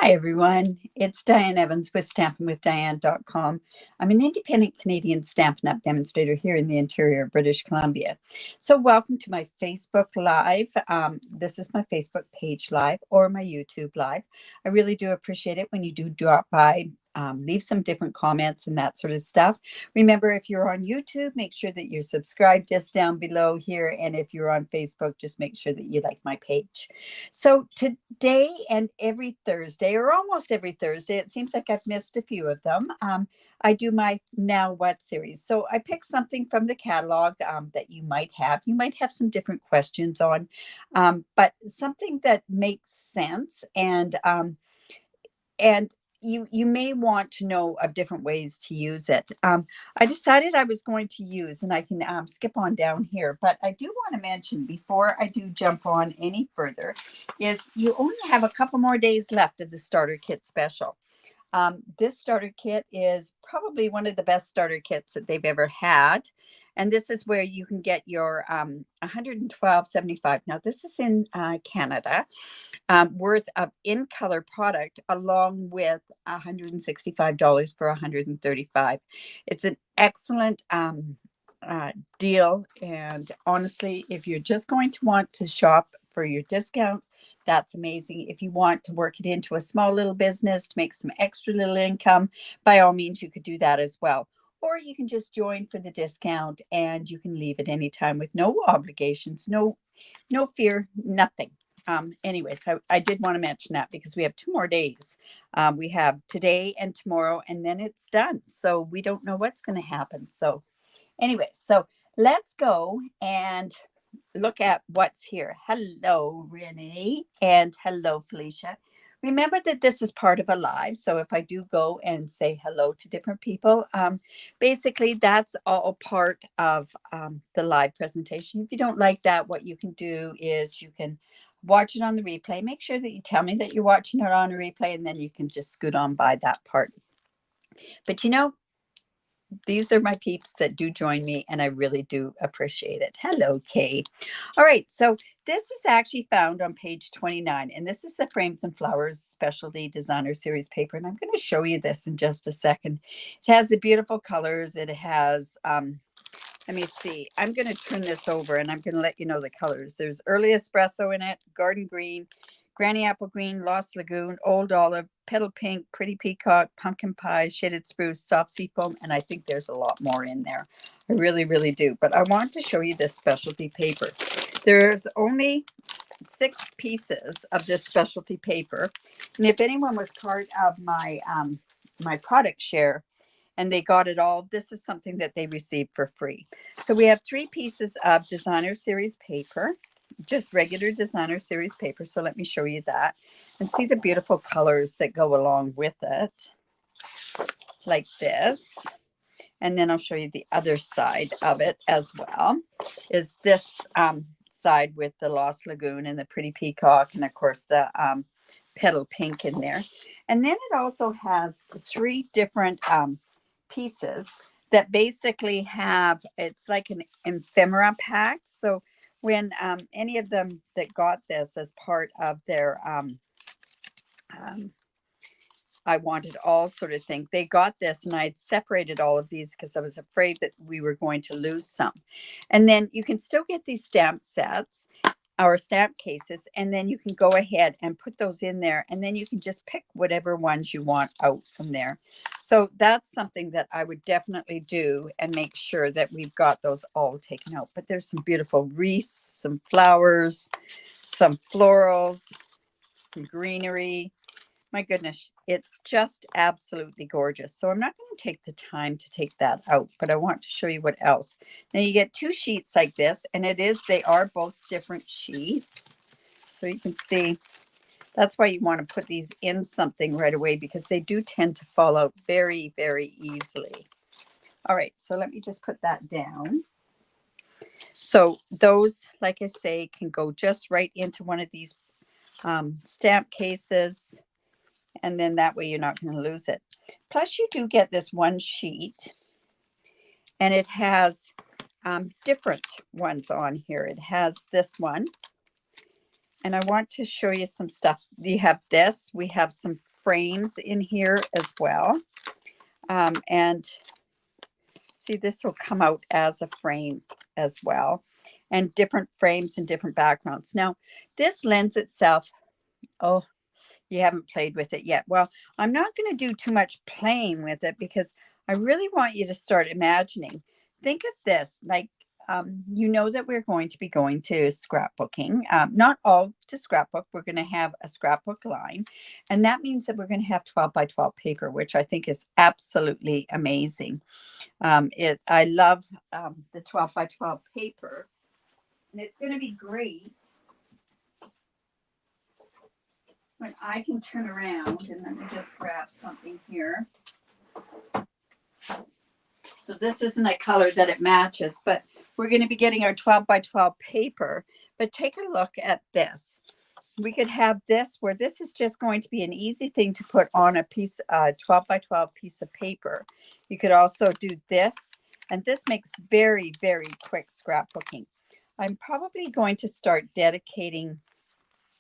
Hi, everyone. It's Diane Evans with stampingwithdiane.com. I'm an independent Canadian Stampin' Up demonstrator here in the interior of British Columbia. So welcome to my Facebook Live. This is my Facebook page live or my YouTube live. I really do appreciate it when you do drop by. Leave some different comments and that sort of stuff. Remember, if you're on YouTube, make sure that you're subscribed just down below here. And if you're on Facebook, just make sure that you like my page. So today and every Thursday, or almost every Thursday, it seems like I've missed a few of them. I do my Now What series. So I pick something from the catalog that you might have. You might have some different questions on, but something that makes sense and you may want to know of different ways to use it. I decided I was going to use, and I can skip on down here, but I do want to mention before I do jump on any further, is you only have a couple more days left of the starter kit special. This starter kit is probably one of the best starter kits that they've ever had. And this is where you can get your 112.75. Now, this is in Canada, worth of in color product, along with $165 for 135. It's an excellent deal. And honestly, if you're just going to want to shop for your discount, that's amazing. If you want to work it into a small little business to make some extra little income, by all means, you could do that as well. Or you can just join for the discount and you can leave at any time with no obligations, no fear, nothing. Anyways, I did want to mention that because we have 2 more days. We have today and tomorrow, and then it's done. So we don't know what's going to happen. So anyways, so let's go and look at what's here. Hello, Renee, and hello, Felicia. Remember that this is part of a live. So if I do go and say hello to different people, basically that's all part of the live presentation. If you don't like that, what you can do is you can watch it on the replay. Make sure that you tell me that you're watching it on a replay, and then you can just scoot on by that part. But these are my peeps that do join me, and I really do appreciate it. Hello, Kay. All right, so this is actually found on page 29, and this is the Frames and Flowers Specialty Designer Series paper, and I'm going to show you this in just a second. It has the beautiful colors. It has, let me see. I'm going to turn this over, and I'm going to let you know the colors. There's Early Espresso in it, Garden Green, Granny Apple Green, Lost Lagoon, Old Olive, Petal Pink, Pretty Peacock, Pumpkin Pie, Shaded Spruce, Soft Seafoam, and I think there's a lot more in there. I really, really do. But I want to show you this specialty paper. There's only 6 pieces of this specialty paper. And if anyone was part of my my product share and they got it all, this is something that they received for free. So we have 3 pieces of designer series paper, just regular designer series paper. So let me show you that and see the beautiful colors that go along with it, like this. And then I'll show you the other side of it as well, is this side with the Lost Lagoon and the Pretty Peacock, and of course the Petal Pink in there. And then it also has 3 different pieces that basically have, it's like an ephemera pack. So when any of them that got this as part of their I wanted all sort of thing, they got this, and I'd separated all of these because I was afraid that we were going to lose some. And then you can still get these stamp sets or stamp cases, and then you can go ahead and put those in there, and then you can just pick whatever ones you want out from there. So that's something that I would definitely do and make sure that we've got those all taken out. But there's some beautiful wreaths, some flowers, some florals, some greenery. My goodness, it's just absolutely gorgeous. So I'm not going to take the time to take that out, but I want to show you what else. Now you get 2 sheets like this, and they are both different sheets. So you can see that's why you want to put these in something right away, because they do tend to fall out very, very easily. All right, so let me just put that down. So those, like I say, can go just right into one of these stamp cases. And then that way you're not going to lose it. Plus you do get this one sheet, and it has different ones on here. It has this one, and I want to show you some stuff. You have this. We have some frames in here as well. And see, this will come out as a frame as well, and different frames and different backgrounds. Now, this lends itself, oh, you haven't played with it yet. Well, I'm not going to do too much playing with it because I really want you to start imagining. Think of this, like, you know that we're going to be going to scrapbooking. Not all to scrapbook. We're going to have a scrapbook line. And that means that we're going to have 12 by 12 paper, which I think is absolutely amazing. I love the 12 by 12 paper. And it's going to be great when I can turn around, and let me just grab something here. So this isn't a color that it matches, but we're going to be getting our 12 by 12 paper. But take a look at this. We could have this where this is just going to be an easy thing to put on a piece, 12 by 12 piece of paper. You could also do this, and this makes very, very quick scrapbooking. I'm probably going to start dedicating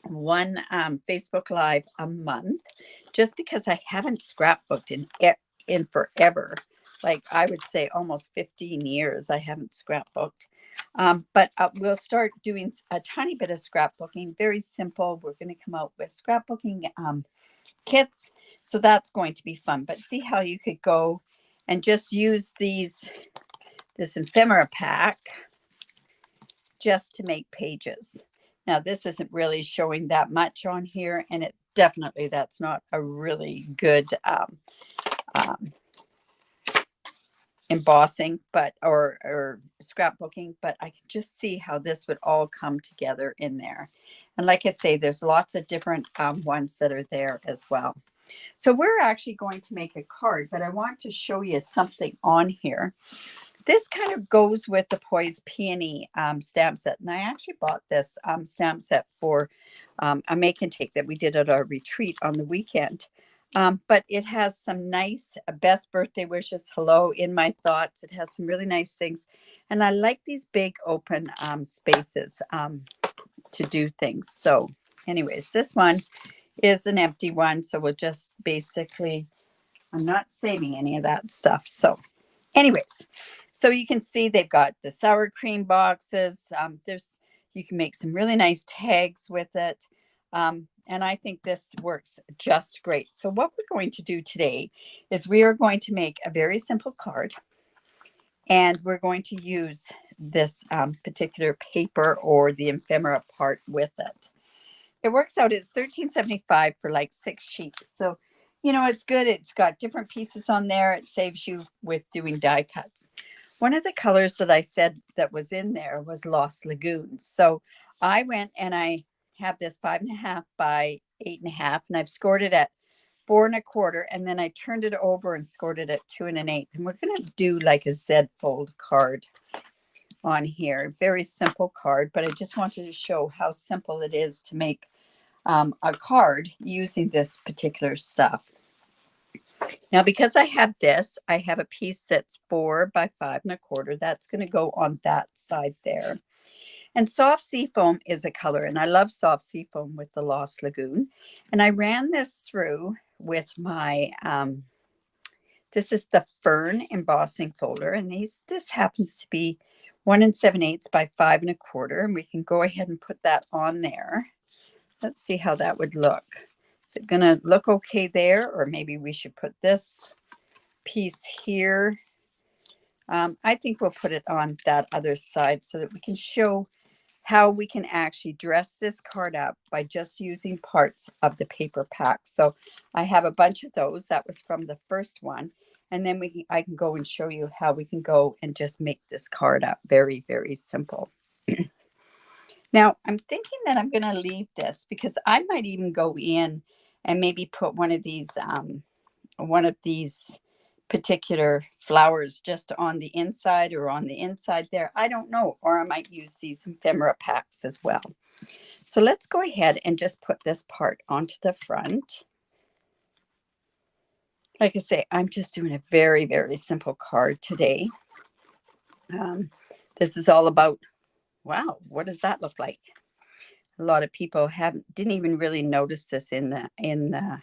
one Facebook Live a month, just because I haven't scrapbooked in forever. Like I would say almost 15 years I haven't scrapbooked. But we'll start doing a tiny bit of scrapbooking, very simple. We're going to come out with scrapbooking kits. So that's going to be fun. But see how you could go and just use this ephemera pack just to make pages. Now, this isn't really showing that much on here, and it definitely, that's not a really good embossing, but or scrapbooking, but I can just see how this would all come together in there. And like I say, there's lots of different ones that are there as well. So we're actually going to make a card, but I want to show you something on here. This kind of goes with the Poise Peony stamp set. And I actually bought this stamp set for a make and take that we did at our retreat on the weekend. But it has some nice best birthday wishes, hello, in my thoughts. It has some really nice things. And I like these big open spaces to do things. So anyways, this one is an empty one. So we'll just basically, I'm not saving any of that stuff. So anyways, so you can see they've got the sour cream boxes. You can make some really nice tags with it. And I think this works just great. So what we're going to do today is we are going to make a very simple card. And we're going to use this particular paper or the ephemera part with it. It works out, it's $13.75 for like 6 sheets. So you know, it's good. It's got different pieces on there. It saves you with doing die cuts. One of the colors that I said that was in there was Lost Lagoons. So I went and I have this 5.5 by 8.5, and I've scored it at 4 1/4. And then I turned it over and scored it at 2 1/8. And we're going to do like a Z fold card on here. Very simple card, but I just wanted to show how simple it is to make a card using this particular stuff. Now, because I have this, I have a piece that's 4 by 5 1/4. That's going to go on that side there. And soft seafoam is a color, and I love soft seafoam with the Lost Lagoon. And I ran this through with my, this is the Fern embossing folder, and this happens to be 1 7/8 by 5 1/4, and we can go ahead and put that on there. Let's see how that would look. Is it going to look okay there? Or maybe we should put this piece here. I think we'll put it on that other side so that we can show how we can actually dress this card up by just using parts of the paper pack. So I have a bunch of those. That was from the first one. And then I can go and show you how we can go and just make this card up. Very, very simple. Now, I'm thinking that I'm going to leave this because I might even go in and maybe put one of these particular flowers just on the inside or on the inside there. I don't know. Or I might use these ephemera packs as well. So let's go ahead and just put this part onto the front. Like I say, I'm just doing a very, very simple card today. This is all about, wow, what does that look like? A lot of people didn't even really notice this in the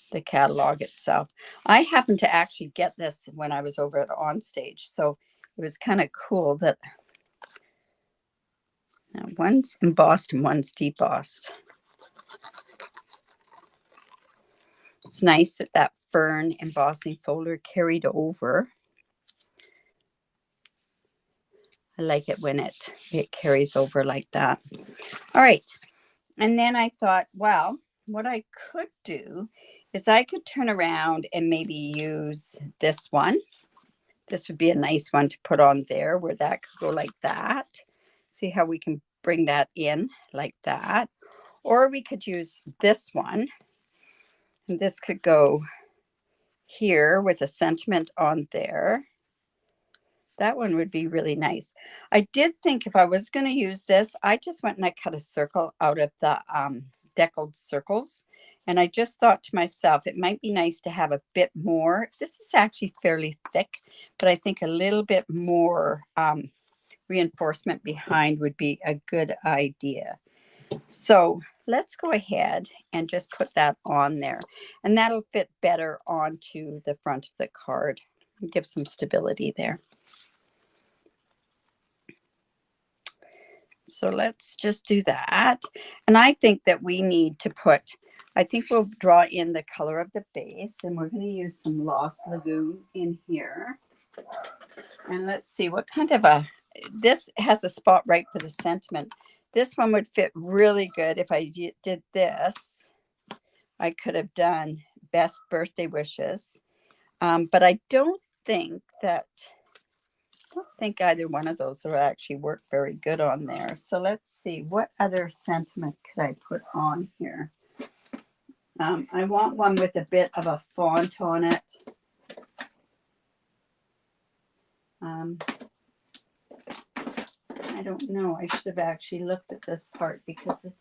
the catalog itself. I happened to actually get this when I was over at Onstage, so it was kind of cool that one's embossed and one's debossed. It's nice that that fern embossing folder carried over. I like it when it carries over like that. All right. And then I thought, well, what I could do is I could turn around and maybe use this one. This would be a nice one to put on there where that could go like that. See how we can bring that in like that. Or we could use this one. And this could go here with a sentiment on there. That one would be really nice. I did think if I was going to use this, I just went and I cut a circle out of the deckled circles. And I just thought to myself, it might be nice to have a bit more. This is actually fairly thick, but I think a little bit more reinforcement behind would be a good idea. So let's go ahead and just put that on there. And that'll fit better onto the front of the card and give some stability there. So let's just do that. And I think that we need to put, I think we'll draw in the color of the base, and we're going to use some Lost Lagoon in here. And let's see what kind of this has a spot right for the sentiment. This one would fit really good if I did this. I could have done best birthday wishes. But I don't think either one of those will actually work very good on there. So let's see, what other sentiment could I put on here? I want one with a bit of a font on it. I don't know. I should have actually looked at this part because I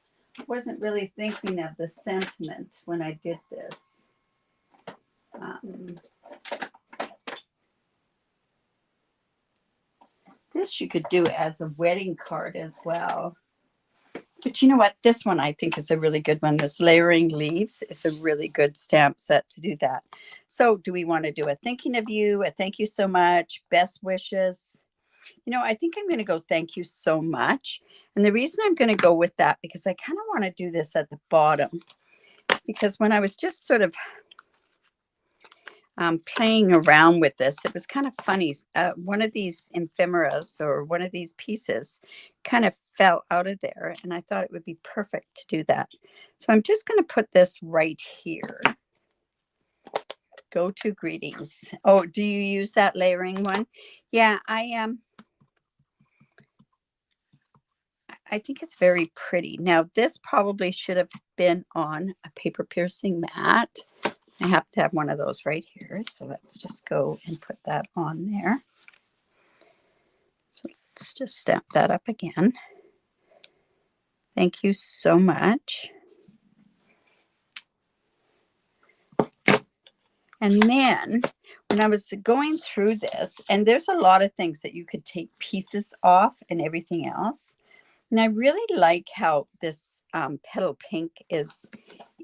wasn't really thinking of the sentiment when I did this. This you could do as a wedding card as well. But you know what? This one I think is a really good one. This Layering Leaves is a really good stamp set to do that. So do we want to do a thinking of you, a thank you so much, best wishes? You know, I think I'm going to go thank you so much. And the reason I'm going to go with that, because I kind of want to do this at the bottom. Because when I was just sort of playing around with this, it was kind of funny. One of these ephemeras or one of these pieces kind of fell out of there, and I thought it would be perfect to do that. So I'm just going to put this right here. Go to greetings. Oh, do you use that layering one? Yeah, I think it's very pretty. Now, this probably should have been on a paper piercing mat. I have to have one of those right here. So let's just go and put that on there. So let's just stamp that up again. Thank you so much. And then when I was going through this, and there's a lot of things that you could take pieces off and everything else. And I really like how this petal pink is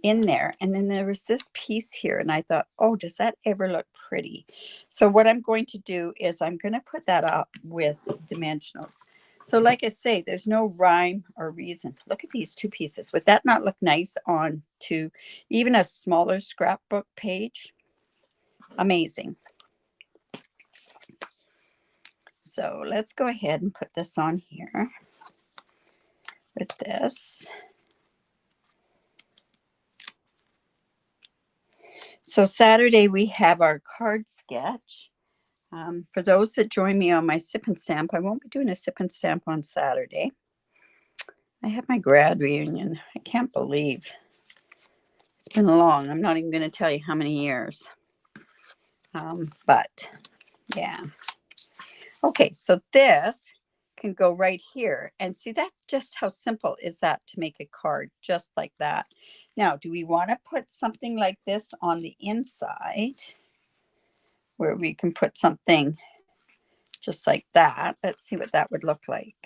in there. And then there was this piece here, and I thought, oh, does that ever look pretty? So what I'm going to do is I'm going to put that up with dimensionals. So like I say, there's no rhyme or reason. Look at these two pieces. Would that not look nice on to even a smaller scrapbook page? Amazing. So let's go ahead and put this on here with this. So Saturday we have our card sketch. For those that join me on my sip and stamp, I won't be doing a sip and stamp on Saturday. I have my grad reunion. I can't believe it's been long. I'm not even going to tell you how many years. But yeah. Okay, so this can go right here. And see, that just how simple is that to make a card just like that. Now, do we want to put something like this on the inside where we can put something just like that? Let's see what that would look like.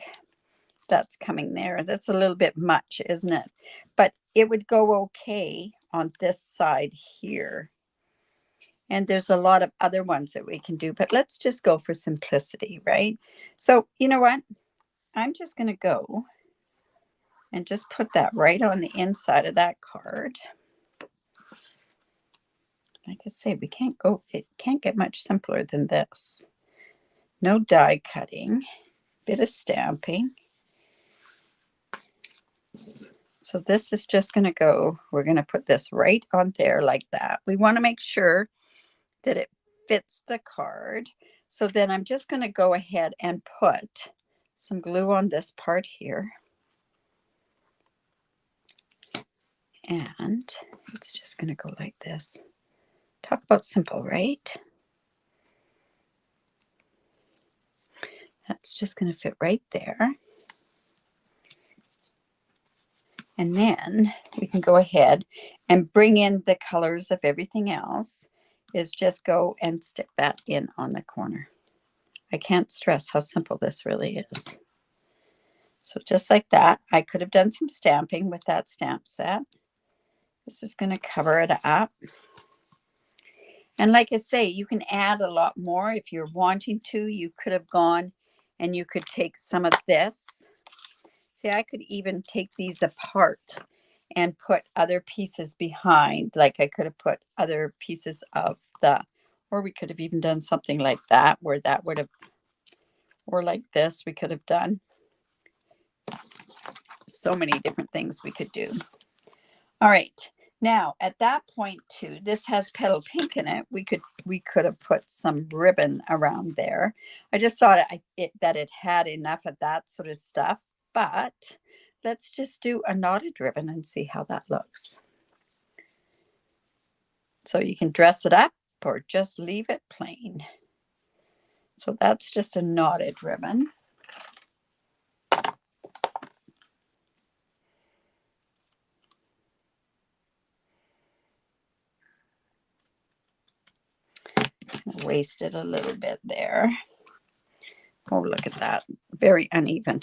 That's coming there. That's a little bit much, isn't it? But it would go okay on this side here. And there's a lot of other ones that we can do, but let's just go for simplicity, right? So you know what? I'm just going to go and just put that right on the inside of that card. Like I say, it can't get much simpler than this. No die cutting, bit of stamping. So this is just going to go, we're going to put this right on there like that. We want to make sure that it fits the card. So then I'm just going to go ahead and put some glue on this part here. And it's just going to go like this. Talk about simple, right? That's just going to fit right there. And then we can go ahead and bring in the colors of everything else. Is just go and stick that in on the corner. I can't stress how simple this really is. So just like that, I could have done some stamping with that stamp set. This is going to cover it up. And like I say, you can add a lot more if you're wanting to. You could have gone and you could take some of this. See, I could even take these apart and put other pieces behind. Like I could have put other pieces of the, or we could have even done something like that, where that would have, or like this, we could have done so many different things we could do. All right. Now at that point too, this has petal pink in it. We could have put some ribbon around there. I just thought that it had enough of that sort of stuff, but let's just do a knotted ribbon and see how that looks. So you can dress it up or just leave it plain. So that's just a knotted ribbon. Wasted a little bit there. Oh, look at that. Very uneven.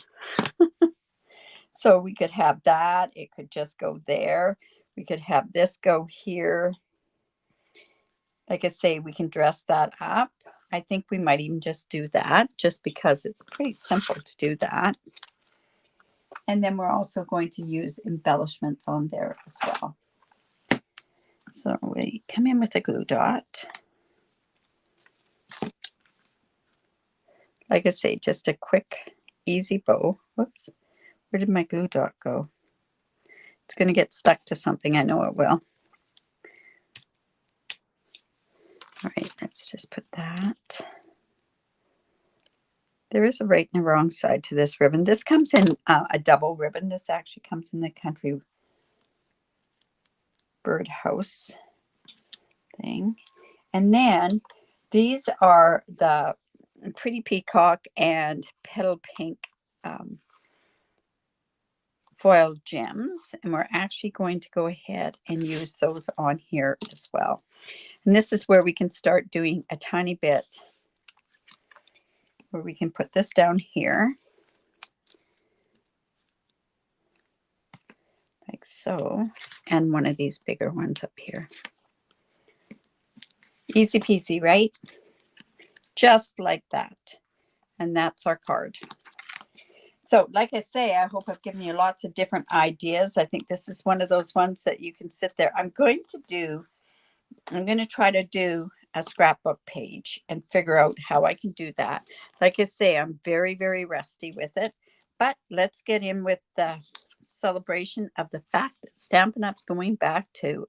So we could have that. It could just go there. We could have this go here. Like I say, we can dress that up. I think we might even just do that just because it's pretty simple to do that. And then we're also going to use embellishments on there as well. So we come in with a glue dot. Like I say, just a quick, easy bow. Whoops. Where did my glue dot go? It's going to get stuck to something. I know it will. All right, let's just put that. There is a right and a wrong side to this ribbon. This comes in a double ribbon. This actually comes in the country birdhouse thing. And then these are the pretty peacock and petal pink foil gems. And we're actually going to go ahead and use those on here as well. And this is where we can start doing a tiny bit, where we can put this down here. Like so. And one of these bigger ones up here. Easy peasy, right? Just like that. And that's our card. So like I say, I hope I've given you lots of different ideas. I think this is one of those ones that you can sit there. I'm going to try to do a scrapbook page and figure out how I can do that. Like I say, I'm very, very rusty with it. But let's get in with the celebration of the fact that Stampin' Up's going back to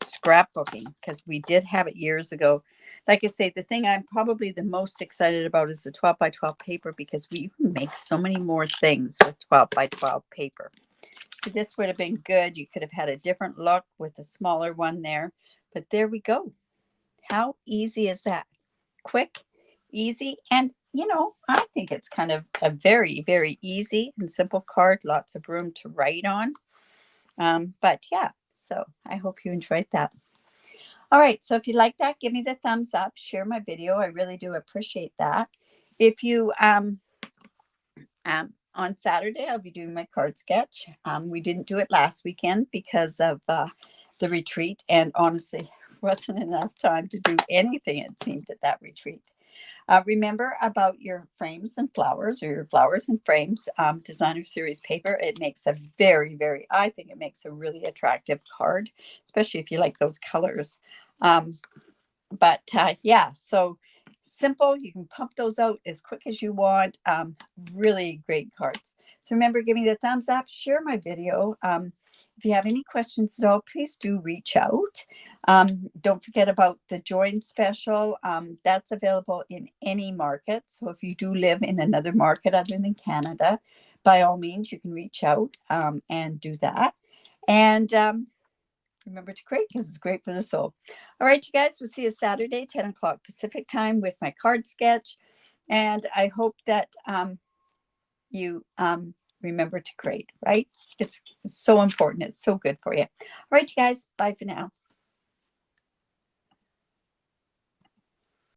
scrapbooking, because we did have it years ago. Like I say, the thing I'm probably the most excited about is the 12 by 12 paper, because we make so many more things with 12 by 12 paper. So this would have been good. You could have had a different look with a smaller one there, but there we go. How easy is that? Quick, easy, and you know, I think it's kind of a very, very easy and simple card. Lots of room to write on. But yeah, so I hope you enjoyed that. All right, so if you like that, give me the thumbs up, share my video. I really do appreciate that. If you, on Saturday, I'll be doing my card sketch. We didn't do it last weekend because of the retreat. And honestly, wasn't enough time to do anything, it seemed, at that retreat. Remember about your frames and flowers, or your flowers and frames designer series paper. It makes a I think it makes a really attractive card, especially if you like those colors. But yeah, so simple. You can pump those out as quick as you want. Really great cards. So remember, give me the thumbs up, share my video. If you have any questions at all, please do reach out. Don't forget about the Join special. That's available in any market. So if you do live in another market other than Canada, by all means, you can reach out and do that. And remember to create, because it's great for the soul. All right, you guys, we'll see you Saturday, 10 o'clock Pacific time with my card sketch. And I hope that you remember to create, right? It's so important. It's so good for you. All right, you guys, bye for now.